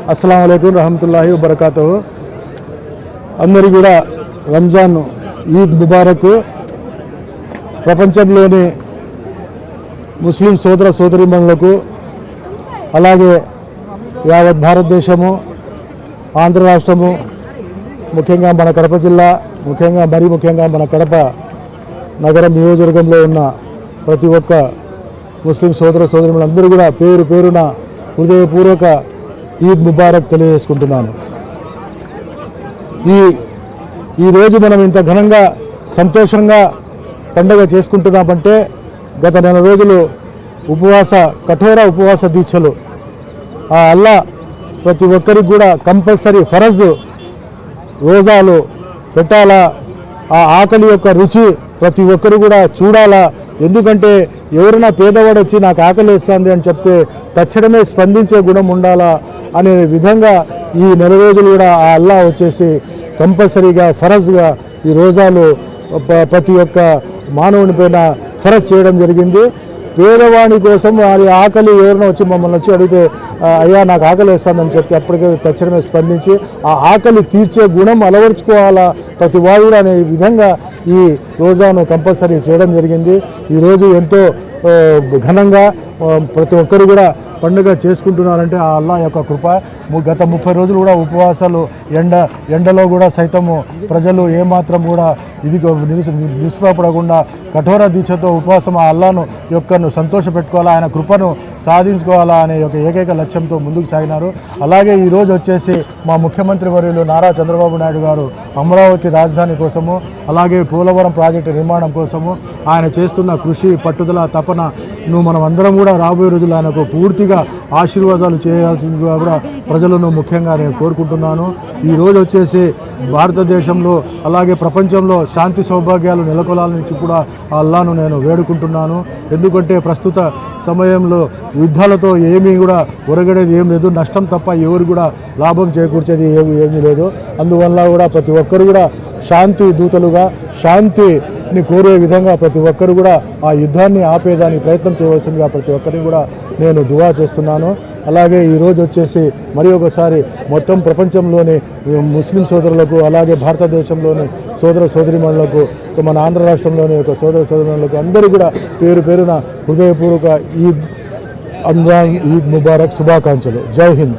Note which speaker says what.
Speaker 1: అస్సలాము అలైకుం రహమతుల్లాహి వబరకాతుహు. అందరికీ కూడా రంజాన్ ఈద్ ముబారక్. ప్రపంచంలోని ముస్లిం సోదర సోదరీమణులకు అలాగే యావత్ భారతదేశము, ఆంధ్ర రాష్ట్రము, ముఖ్యంగా మన కడప జిల్లా, ముఖ్యంగా మన కడప నగరం నియోజకవర్గంలో ఉన్న ప్రతి ఒక్క ముస్లిం సోదర సోదరీమణులందరూ కూడా పేరు పేరున హృదయపూర్వక ఈద్ ముబారక్ తెలియజేసుకుంటున్నాను. ఈరోజు మనం ఇంత ఘనంగా సంతోషంగా పండుగ చేసుకుంటున్నామంటే గత నెల రోజులు కఠోర ఉపవాస దీక్షలు ఆ అల్లా ప్రతి ఒక్కరికి కూడా కంపల్సరీ ఫరజ్ రోజాలు పెట్టాలా. ఆ ఆకలి యొక్క రుచి ప్రతి ఒక్కరు కూడా చూడాలా. ఎందుకంటే ఎవరైనా పేదవాడు వచ్చి నాకు ఆకలి వేస్తుంది అని చెప్తే తక్షణమే స్పందించే గుణం ఉండాలా అనే విధంగా ఈ నెల రోజులు కూడా ఆ అల్లా వచ్చేసి కంపల్సరీగా ఫరజ్గా ఈ రోజాలు ప్రతి ఒక్క మానవుని పైన ఫరజ్ చేయడం జరిగింది. పేదవాణి కోసం వారి ఆకలి ఎవరైనా వచ్చి మమ్మల్ని వచ్చి అడిగితే అయ్యా నాకు ఆకలి వేస్తుందని చెప్తే అప్పటికే తక్షణమే స్పందించి ఆ ఆకలి తీర్చే గుణం అలవర్చుకోవాలా ప్రతి వాడు అనే విధంగా ఈ రోజాను కంపల్సరీ చేయడం జరిగింది. ఈరోజు ఎంతో ఘనంగా ప్రతి ఒక్కరు కూడా పండుగ చేసుకుంటున్నారంటే ఆ అల్లా యొక్క కృప. గత 30 రోజులు కూడా ఉపవాసాలు ఎండలో కూడా సైతము ప్రజలు ఏమాత్రం కూడా ఇది నిష్ప్రపడకుండా కఠోర దీక్షతో ఉపవాసం ఆ అల్లాను యొక్కను సంతోషపెట్టుకోవాలా, ఆయన కృపను సాధించుకోవాలా అనే ఒక ఏకైక లక్ష్యంతో ముందుకు సాగినారు. అలాగే ఈరోజు వచ్చేసి మా ముఖ్యమంత్రి వర్యులు నారా చంద్రబాబు నాయుడు గారు అమరావతి రాజధాని కోసము, అలాగే పోలవరం ప్రాజెక్టు నిర్మాణం కోసము ఆయన చేస్తున్న కృషి, పట్టుదల, తపనను మనం అందరం కూడా రాబోయే రోజులు ఆయనకు పూర్తిగా ఆశీర్వాదాలు చేయాల్సిందిగా కూడా ప్రజలను ముఖ్యంగా నేను కోరుకుంటున్నాను. ఈరోజు వచ్చేసి భారతదేశంలో అలాగే ప్రపంచంలో శాంతి సౌభాగ్యాలు నెలకొలాల నుంచి కూడా ఆ అల్లాను నేను వేడుకుంటున్నాను. ఎందుకంటే ప్రస్తుత సమయంలో యుద్ధాలతో ఏమీ కూడా ఒరగడేది ఏం లేదు, నష్టం తప్ప ఎవరు కూడా లాభం చేకూర్చేది ఏమీ లేదు. అందువల్ల కూడా ప్రతి ఒక్కరు కూడా శాంతి దూతలుగా శాంతిని కోరే విధంగా ప్రతి ఒక్కరు కూడా ఆ యుద్ధాన్ని ఆపేదానికి ప్రయత్నం చేయవలసిందిగా ప్రతి ఒక్కరిని కూడా నేను దువా చేస్తున్నాను. అలాగే ఈరోజు వచ్చేసి మరి ఒకసారి మొత్తం ప్రపంచంలోని ముస్లిం సోదరులకు అలాగే భారతదేశంలోని సోదర సోదరీమణులకు, మన ఆంధ్ర రాష్ట్రంలోని యొక్క సోదర సోదరీమణులకు అందరూ కూడా పేరు పేరున హృదయపూర్వక ఈద్ ముబారక్ శుభాకాంక్షలు. జై హింద్.